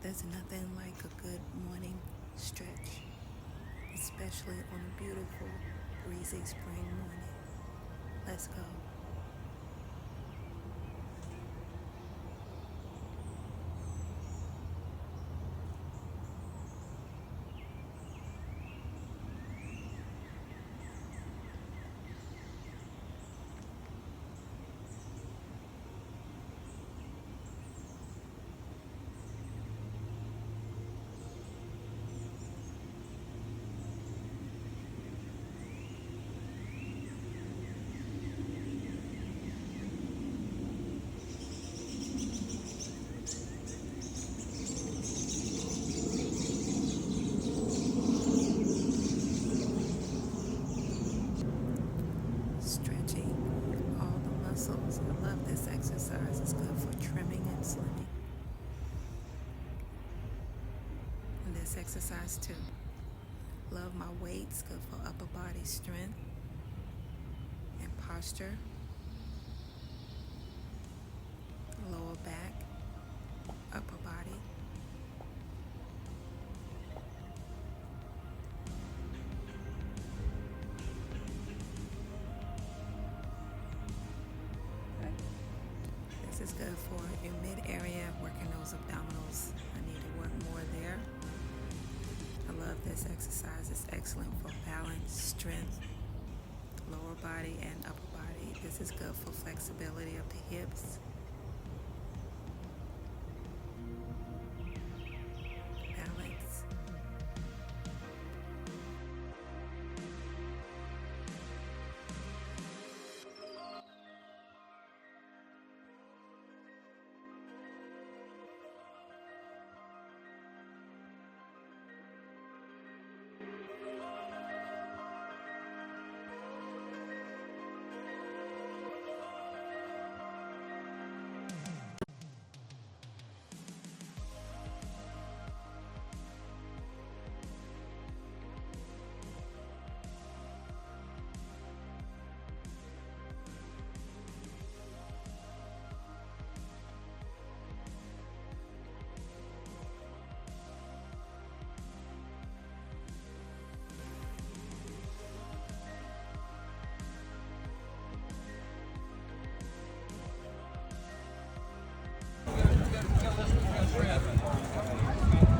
There's nothing like a good morning stretch, especially on a beautiful, breezy spring morning. Let's go. Stretching all the muscles. I love this exercise. It's good for trimming and slimming. And this exercise too. Love my weights. Good for upper body strength and posture. Lower back, upper body. This is good for your mid area, working those abdominals. I need to work more there. I love this exercise. It's excellent for balance, strength, lower body and upper body. This is good for flexibility of the hips. Balance.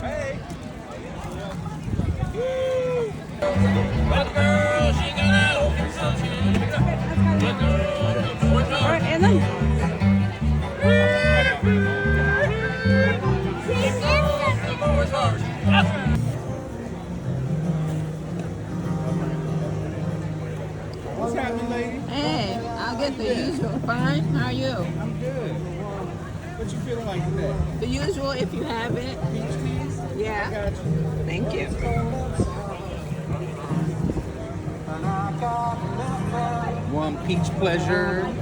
Hey! Good girl, she got out. Good girl. All right, and then. What's happening, lady? Hey, I'll get the usual. Fine. How are you? I'm good. What you feeling like today? The usual, if you have it. Peach teas? Yeah. I got you. Thank you. One peach pleasure.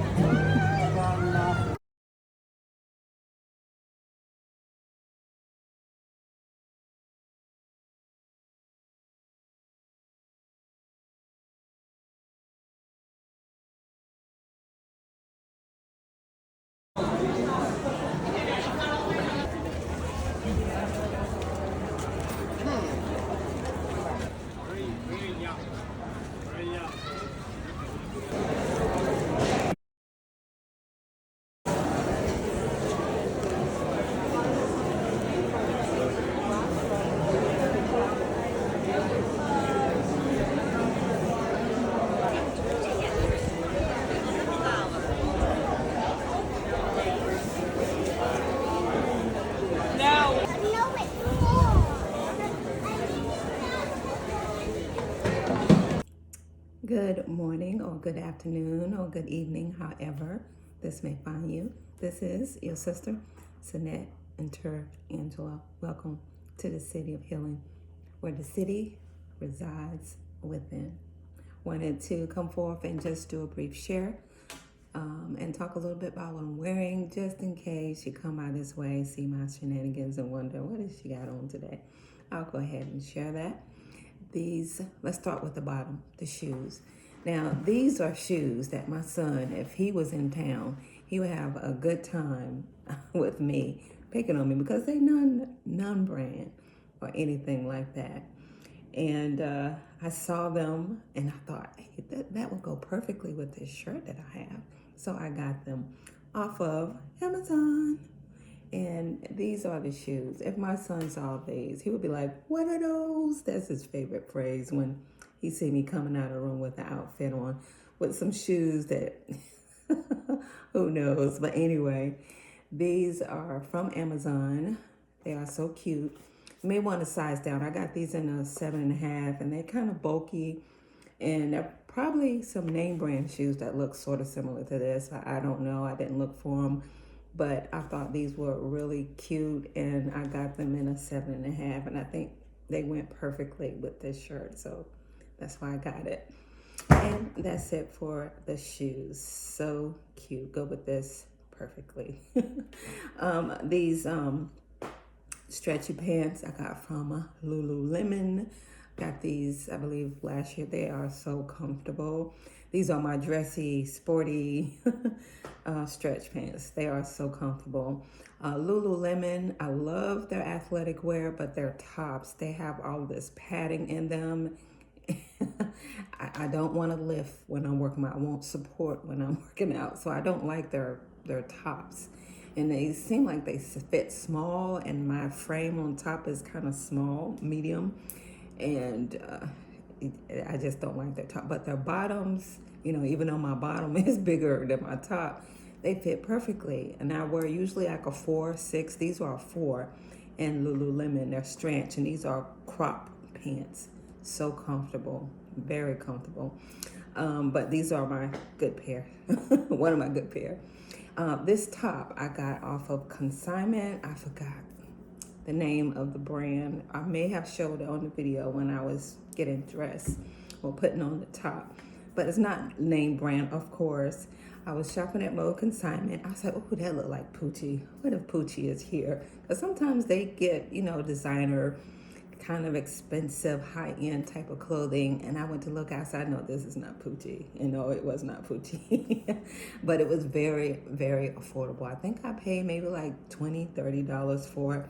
Good morning or good afternoon or good evening, however this may find you. This is your sister, Sinette Angela. Welcome to the City of Healing, where the city resides within. Wanted to come forth and just do a brief share and talk a little bit about what I'm wearing, just in case you come out this way, see my shenanigans and wonder, what has she got on today? I'll go ahead and share that. Let's start with the bottom, the shoes. Now, these are shoes that my son, if he was in town, he would have a good time with me picking on me because they non-brand or anything like that. And I saw them and I thought, hey, that would go perfectly with this shirt that I have. So I got them off of Amazon. And these are the shoes. If my son saw these, he would be like, what are those? That's his favorite phrase when he see me coming out of the room with the outfit on, with some shoes that, who knows? But anyway, these are from Amazon. They are so cute. You may want to size down. I got these in a 7.5, and they're kind of bulky. And they're probably some name brand shoes that look sort of similar to this. I don't know. I didn't look for them. But I thought these were really cute, and I got them in a 7.5, and I think they went perfectly with this shirt, so that's why I got it. And that's it for the shoes. So cute. Go with this perfectly. These stretchy pants I got from Lululemon. Got these, I believe, last year. They are so comfortable. These are my dressy, sporty stretch pants. They are so comfortable. Lululemon, I love their athletic wear, but their tops, they have all this padding in them. I don't want to lift when I'm working out. I won't support when I'm working out. So I don't like their tops. And they seem like they fit small, and my frame on top is kind of small, medium. And I just don't like their top. But their bottoms, even though my bottom is bigger than my top, they fit perfectly. And I wear usually like a 4, 6. These are a 4 in Lululemon. They're stretch, and these are crop pants. So comfortable, very comfortable. But these are my good pair. One of my good pair. This top I got off of consignment. I forgot the name of the brand. I may have showed it on the video when I was getting dressed or putting on the top, but it's not name brand, of course. I was shopping at Mode Consignment. I was like, oh, that look like Poochie. What if Poochie is here? Because sometimes they get, designer, kind of expensive, high-end type of clothing. And I went to look outside. No, this is not Poochie. No, it was not Poochie. But it was very, very affordable. I think I paid maybe like $20, $30 for it.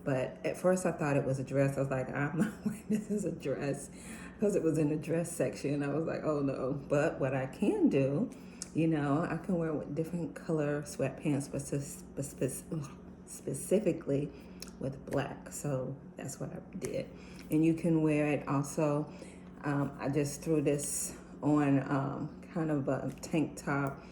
But at first I thought it was a dress. I was like, I'm not wearing this as a dress, because it was in the dress section. I was like, oh no. But what I can do, I can wear with different color sweatpants, but specifically with black. So that's what I did. And you can wear it also. I just threw this on kind of a tank top,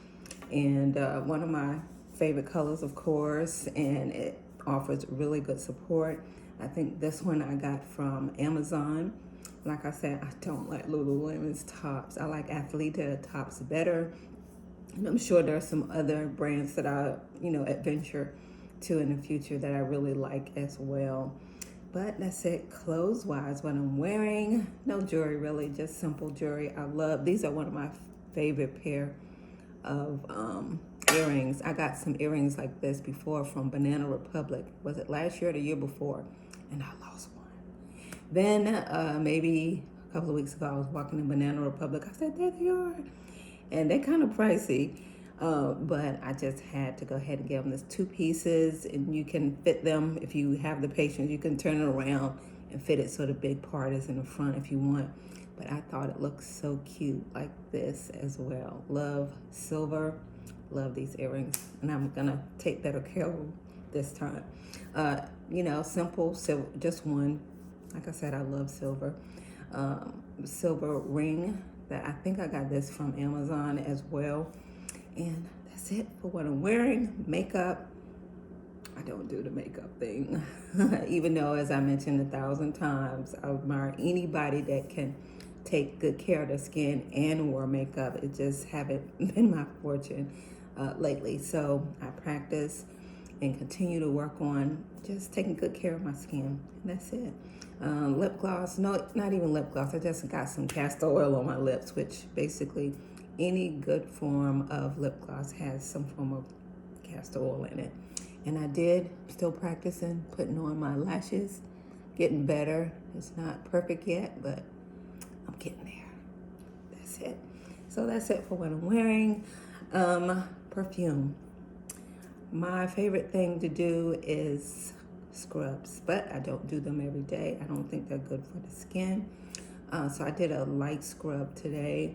and one of my favorite colors, of course, and it offers really good support. I think this one I got from Amazon. Like I said, I don't like Lululemon's tops. I like Athleta tops better. And I'm sure there are some other brands that I, adventure to in the future that I really like as well. But that's it, clothes-wise, what I'm wearing. No jewelry, really, just simple jewelry. These are one of my favorite pair of earrings. I got some earrings like this before from Banana Republic. Was it last year or the year before? And I lost one. Then maybe a couple of weeks ago, I was walking in Banana Republic. I said, there they are. And they're kind of pricey, but I just had to go ahead and give them this 2 pieces, and you can fit them if you have the patience. You can turn it around and fit it so the big part is in the front if you want. But I thought it looked so cute like this as well. Love silver. Love these earrings, and I'm gonna take better care of them this time. Simple silver, just one. Like I said, I love silver. Silver ring that I think I got this from Amazon as well. And that's it for what I'm wearing. Makeup, I don't do the makeup thing. Even though, as I mentioned 1,000 times, I admire anybody that can take good care of their skin and wear makeup. It just haven't been my fortune lately. So I practice and continue to work on just taking good care of my skin. And that's it. Lip gloss, no, not even lip gloss. I just got some castor oil on my lips, which basically any good form of lip gloss has some form of castor oil in it. And I did, still practicing, putting on my lashes, getting better. It's not perfect yet, but I'm getting there. That's it. So that's it for what I'm wearing. Perfume. My favorite thing to do is scrubs, but I don't do them every day. I don't think they're good for the skin. So I did a light scrub today.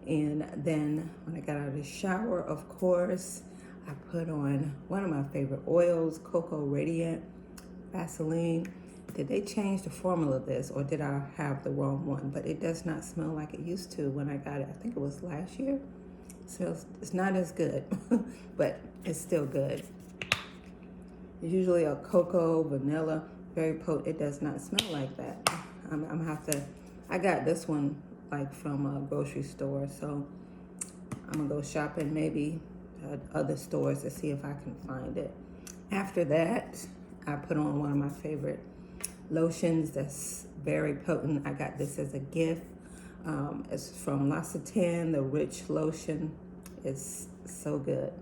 And then when I got out of the shower, of course, I put on one of my favorite oils, Cocoa Radiant Vaseline. Did they change the formula of this, or did I have the wrong one? But it does not smell like it used to when I got it. I think it was last year. Smells, it's not as good, but it's still good. It's usually a cocoa, vanilla, very potent. It does not smell like that. I'm gonna have to, I got this one like from a grocery store, so I'm gonna go shopping maybe at other stores to see if I can find it. After that, I put on one of my favorite lotions that's very potent. I got this as a gift. It's from L'Occitane, the Rich Lotion. It's so good.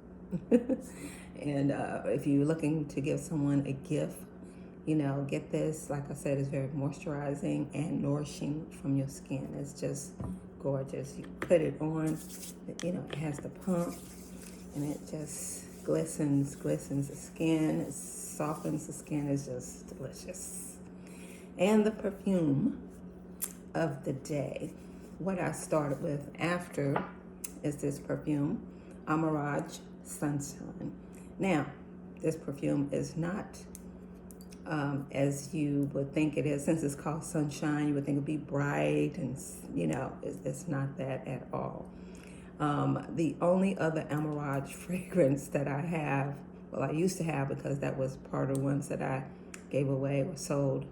And if you're looking to give someone a gift, you know, get this. Like I said, it's very moisturizing and nourishing from your skin. It's just gorgeous. You put it on, you know, it has the pump, and it just glistens the skin. It softens the skin. It's just delicious. And the perfume of the day. What I started with after is this perfume, Amarage Sunshine. Now, this perfume is not as you would think it is. Since it's called Sunshine, you would think it'd be bright, and you know, it's not that at all. The only other Amarage fragrance that I have, well, I used to have, because that was part of the ones that I gave away or sold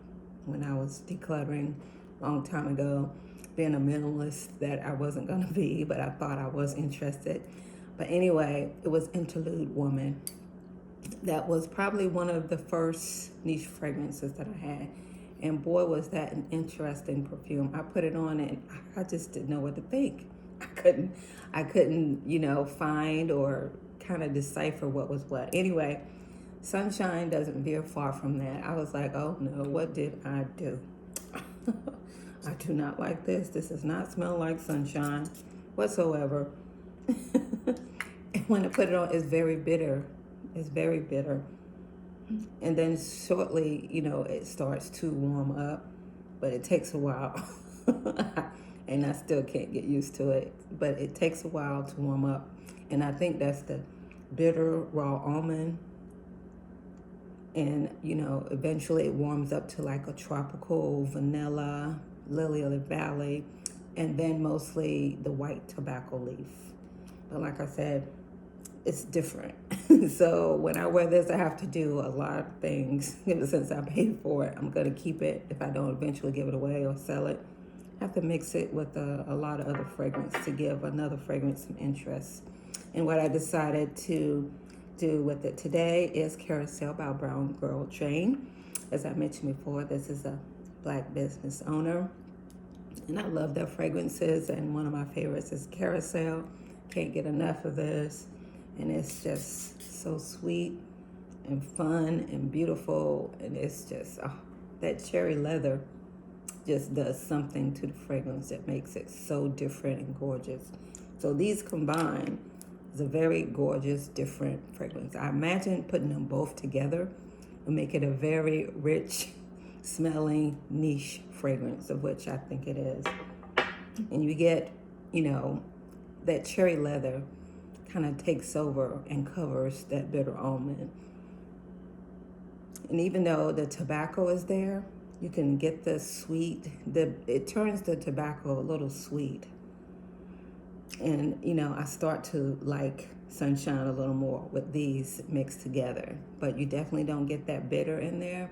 when I was decluttering a long time ago, being a minimalist that I wasn't gonna be, but I thought I was interested. But anyway, it was Interlude Woman. That was probably one of the first niche fragrances that I had. And boy, was that an interesting perfume. I put it on and I just didn't know what to think. I couldn't, you know, find or kind of decipher what was what. Anyway, Sunshine doesn't veer far from that. I was like, oh no, what did I do? I do not like this. This does not smell like sunshine whatsoever. And when I put it on, it's very bitter. It's very bitter. And then shortly, you know, it starts to warm up, but it takes a while. And I still can't get used to it, but it takes a while to warm up. And I think that's the bitter raw almond. And, you know, eventually it warms up to like a tropical vanilla, lily of the valley, and then mostly the white tobacco leaf. But like I said, it's different. So when I wear this, I have to do a lot of things. Since I paid for it, I'm gonna keep it. If I don't eventually give it away or sell it, I have to mix it with a lot of other fragrance to give another fragrance some interest. And what I decided to do with it today is Carousel by Brown Girl Jane. As I mentioned before, this is a Black business owner, and I love their fragrances, and one of my favorites is Carousel. Can't get enough of this, and it's just so sweet and fun and beautiful, and it's just, that cherry leather just does something to the fragrance that makes it so different and gorgeous. So these combined is a very gorgeous, different fragrance. I imagine putting them both together will make it a very rich smelling niche fragrance, of which I think it is. And you get, you know, that cherry leather kind of takes over and covers that bitter almond. And even though the tobacco is there, you can get the sweet, it turns the tobacco a little sweet. And, you know, I start to like Sunshine a little more with these mixed together. But you definitely don't get that bitter in there.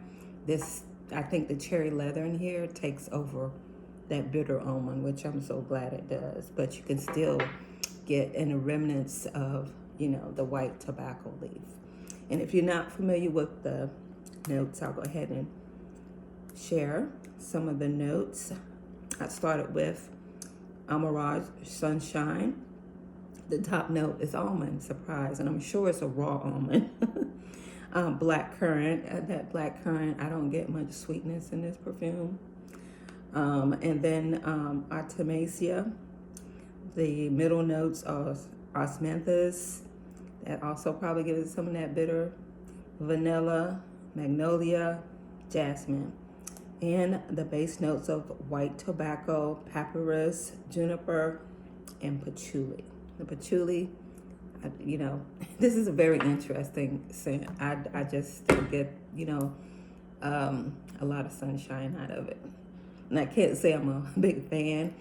I think the cherry leather in here takes over that bitter almond, which I'm so glad it does. But you can still get in the remnants of, you know, the white tobacco leaf. And if you're not familiar with the notes, I'll go ahead and share some of the notes. I started with Amarage Sunshine. The top note is almond, surprise, and I'm sure it's a raw almond. Black currant, that black currant, I don't get much sweetness in this perfume. And then Artemisia. The middle notes are osmanthus. That also probably gives it some of that bitter vanilla, magnolia, jasmine. And the base notes of white tobacco, papyrus, juniper, and patchouli. The patchouli, this is a very interesting scent. I just don't get, a lot of sunshine out of it. And I can't say I'm a big fan,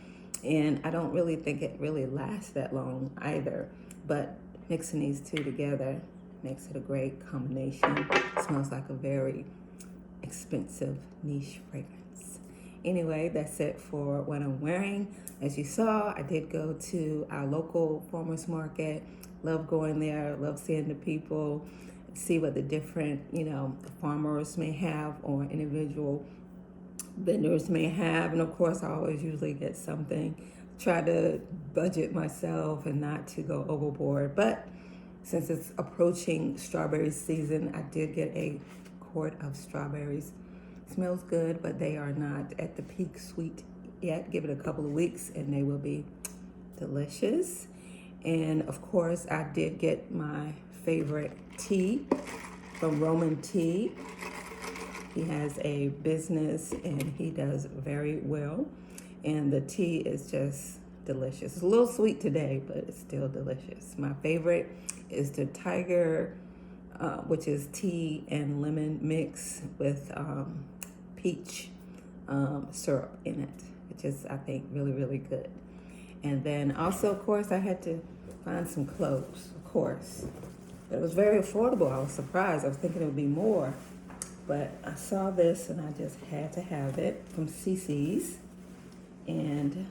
and I don't really think it really lasts that long either. But mixing these two together makes it a great combination. It smells like a very expensive niche fragrance. Anyway, that's it for what I'm wearing. As you saw, I did go to our local farmers market. Love going there, love seeing the people, see what the different, farmers may have or individual vendors may have. And of course, I always usually get something. Try to budget myself and not to go overboard. But since it's approaching strawberry season, I did get a quart of strawberries. Smells good, but they are not at the peak sweet yet. Give it a couple of weeks and they will be delicious. And of course, I did get my favorite tea from Roman Tea. He has a business and he does very well. And the tea is just delicious. It's a little sweet today, but it's still delicious. My favorite is the Tiger, which is tea and lemon mix with peach syrup in it, which is, I think, really, really good. And then also, of course, I had to find some clothes, of course. But it was very affordable. I was surprised. I was thinking it would be more. But I saw this and I just had to have it from CC's. And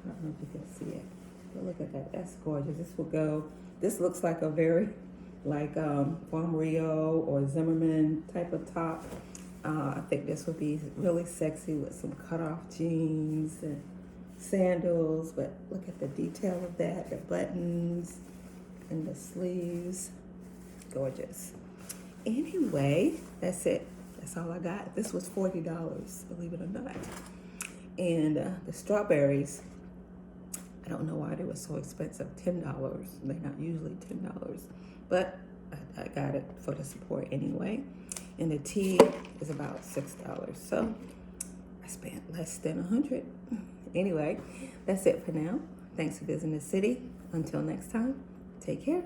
I don't know if you can see it. But look at that. That's gorgeous. This looks like a very, Farm Rio or Zimmerman type of top. I think this would be really sexy with some cutoff jeans and sandals. But look at the detail of that. The buttons and the sleeves. Gorgeous. Anyway, that's it. That's all I got. This was $40, believe it or not. And the strawberries, I don't know why they were so expensive, $10. They're not usually $10, but I got it for the support anyway. And the tea is about $6, so I spent less than $100. Anyway, that's it for now. Thanks for visiting the city. Until next time, take care.